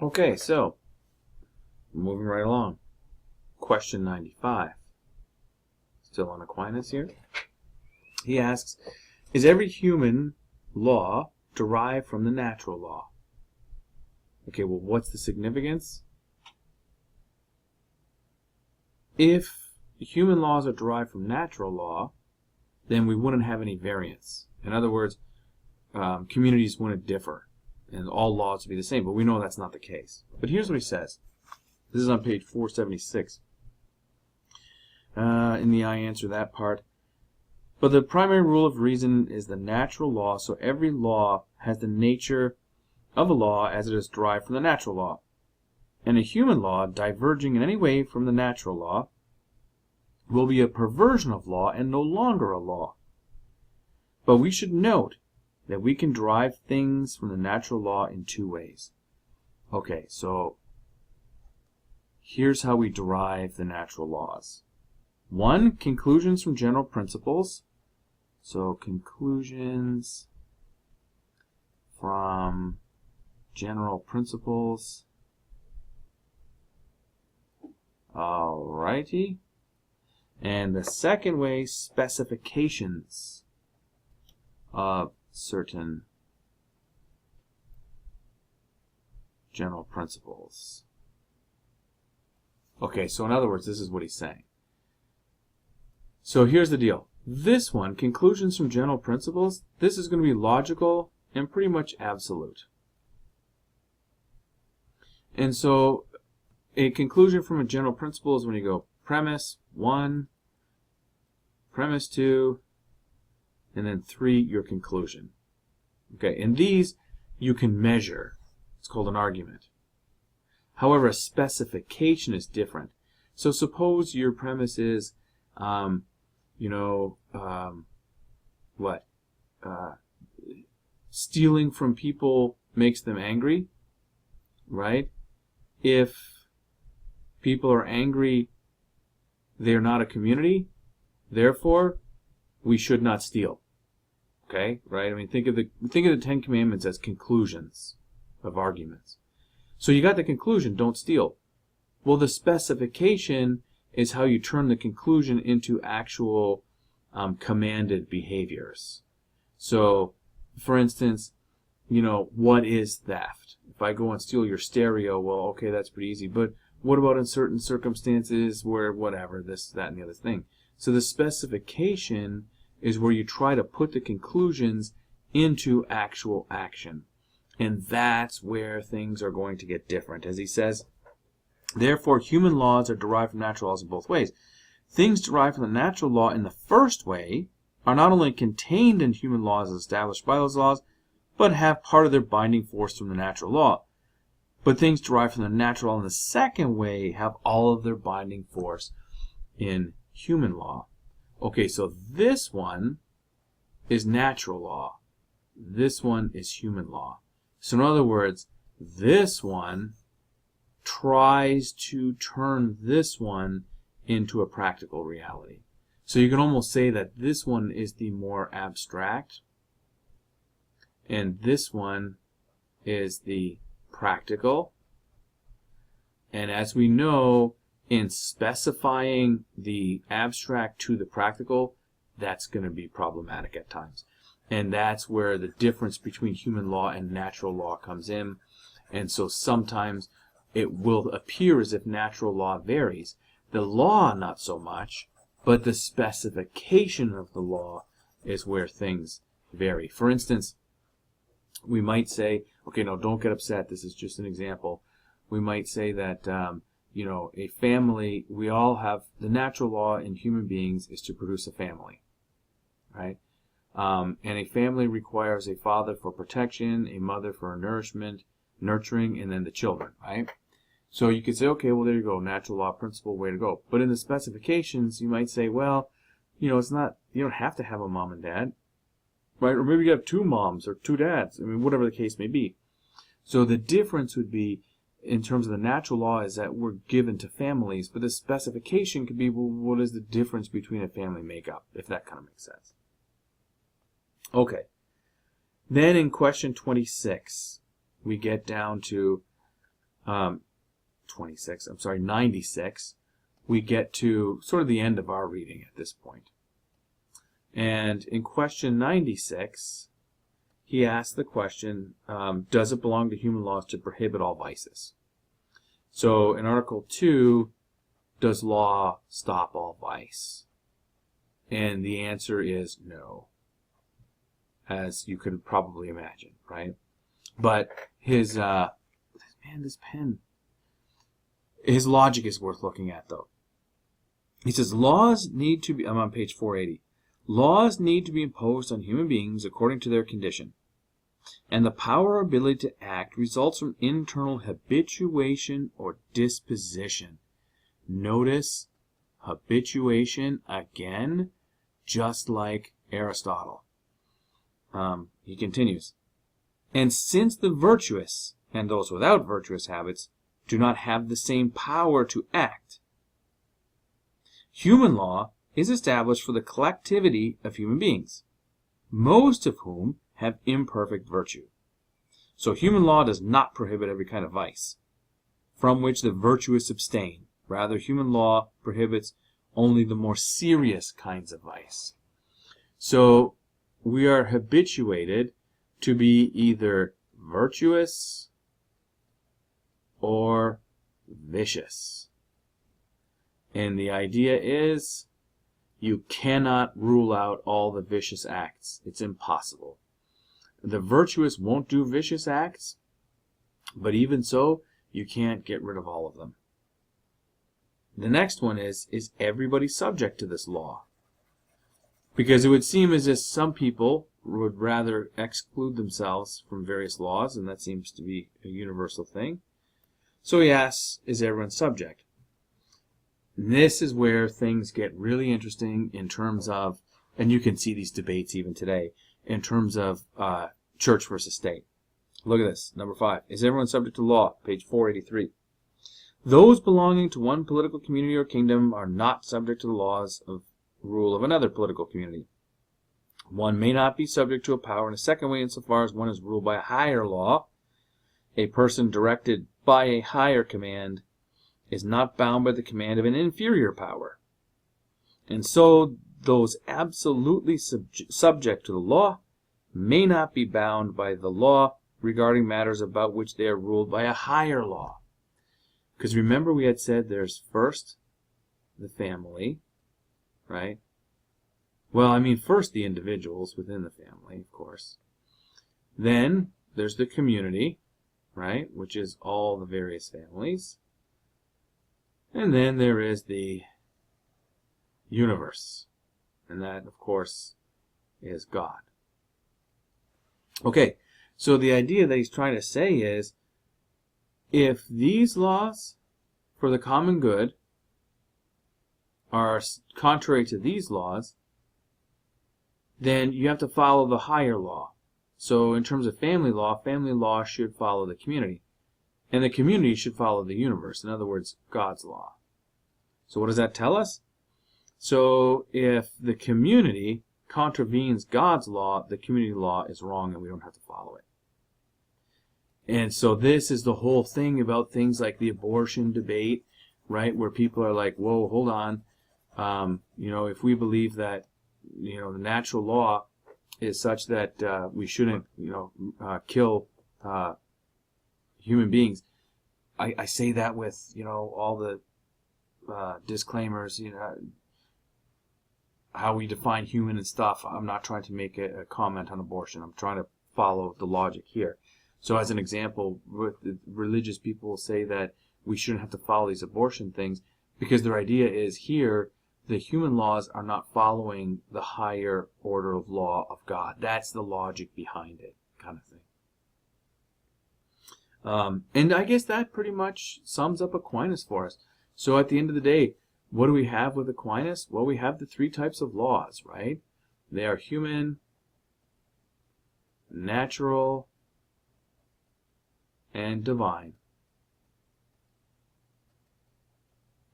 Okay, so moving right along. Question 95. Still on Aquinas here. He asks, is every human law derived from the natural law? Okay, well, what's the significance? If human laws are derived from natural law, then we wouldn't have any variance. In other words, communities wouldn't differ, and all laws would be the same. But we know that's not the case. But here's what he says. This is on page 476. In the I answer that part. But the primary rule of reason is the natural law, so every law has the nature of a law as it is derived from the natural law. And a human law, diverging in any way from the natural law, will be a perversion of law and no longer a law. But we should note that we can derive things from the natural law in two ways. Okay, so here's how we derive the natural laws. One, conclusions from general principles. So conclusions from general principles. Alrighty. And the second way, specifications of certain general principles. Okay, so in other words, this is what he's saying. So here's the deal. This one, conclusions from general principles, this is going to be logical and pretty much absolute. And so a conclusion from a general principle is when you go premise 1, premise 2, and then 3, your conclusion. Okay, and these you can measure. It's called an argument. However, a specification is different. So suppose your premise is, stealing from people makes them angry, right? If people are angry, they're not a community, therefore we should not steal. Okay, right? I mean, think of the Ten Commandments as conclusions of arguments. So you got the conclusion, don't steal. Well, the specification is how you turn the conclusion into actual commanded behaviors. So, for instance, what is theft? If I go and steal your stereo, well, okay, that's pretty easy. But what about in certain circumstances where whatever, this, that, and the other thing? So the specification is where you try to put the conclusions into actual action. And that's where things are going to get different. As he says, therefore, human laws are derived from natural laws in both ways. Things derived from the natural law in the first way are not only contained in human laws established by those laws, but have part of their binding force from the natural law. But things derived from the natural law in the second way have all of their binding force in human law. Okay, so this one is natural law. This one is human law. So in other words, this one tries to turn this one into a practical reality. So you can almost say that this one is the more abstract, and this one is the practical. And as we know, in specifying the abstract to the practical, that's going to be problematic at times. And that's where the difference between human law and natural law comes in. And so sometimes it will appear as if natural law varies. The law, not so much, but the specification of the law is where things vary. For instance, we might say, okay, no, don't get upset. This is just an example. We might say that, a family, we all have, the natural law in human beings is to produce a family, right? And a family requires a father for protection, a mother for nourishment, nurturing, and then the children, right? So you could say, okay, well, there you go, natural law principle, way to go. But in the specifications, you might say, well, it's not, you don't have to have a mom and dad, right? Or maybe you have two moms or two dads, whatever the case may be. So the difference would be, in terms of the natural law, is that we're given to families, but the specification could be, well, what is the difference between a family makeup, if that kind of makes sense. Okay. Then in question 26, we get down to 26, I'm sorry, 96, we get to sort of the end of our reading at this point. And in question 96, he asks the question, does it belong to human laws to prohibit all vices? So in Article 2, does law stop all vice? And the answer is no, as you could probably imagine, right? But his, man, this pen, his logic is worth looking at, though. He says, laws need to be, I'm on page 480, laws need to be imposed on human beings according to their condition. And the power or ability to act results from internal habituation or disposition. Notice habituation again, just like Aristotle. He continues, and since the virtuous and those without virtuous habits do not have the same power to act, human law is established for the collectivity of human beings, most of whom have imperfect virtue. So human law does not prohibit every kind of vice, from which the virtuous abstain. Rather, human law prohibits only the more serious kinds of vice. So we are habituated to be either virtuous or vicious. And the idea is, you cannot rule out all the vicious acts. It's impossible. The virtuous won't do vicious acts, but even so, you can't get rid of all of them. The next one is everybody subject to this law? Because it would seem as if some people would rather exclude themselves from various laws, and that seems to be a universal thing. So he asks, is everyone subject? And this is where things get really interesting in terms of, and you can see these debates even today, in terms of church versus state. Look at this, number 5. Is everyone subject to law? Page 483. Those belonging to one political community or kingdom are not subject to the laws of rule of another political community. One may not be subject to a power in a second way insofar as one is ruled by a higher law. A person directed by a higher command is not bound by the command of an inferior power. And so those absolutely subject to the law may not be bound by the law regarding matters about which they are ruled by a higher law. Because remember, we had said there's first the family, right? Well, I mean, first the individuals within the family, of course. Then there's the community, right, which is all the various families. And then there is the universe. And that, of course, is God. Okay, so the idea that he's trying to say is, if these laws for the common good are contrary to these laws, then you have to follow the higher law. So in terms of family law should follow the community. And the community should follow the universe. In other words, God's law. So what does that tell us? So if the community contravenes God's law, the community law is wrong and we don't have to follow it. And so this is the whole thing about things like the abortion debate, right? Where people are like, whoa, hold on. If we believe that, the natural law is such that we shouldn't, kill human beings. I say that with, all the disclaimers, how we define human and stuff. I'm not trying to make a comment on abortion. I'm trying to follow the logic here. So as an example, religious people say that we shouldn't have to follow these abortion things because their idea is here the human laws are not following the higher order of law of God. That's the logic behind it, kind of thing. And I guess that pretty much sums up Aquinas for us. So at the end of the day, what do we have with Aquinas? Well, we have the 3 types of laws, right? They are human, natural, and divine.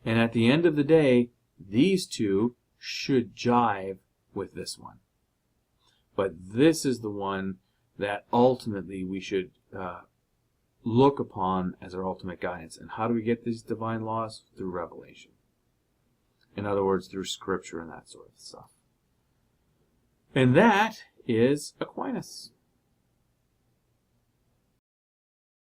And at the end of the day, these 2 should jive with this one. But this is the one that ultimately we should look upon as our ultimate guidance. And how do we get these divine laws? Through revelation. In other words, through Scripture and that sort of stuff. And that is Aquinas.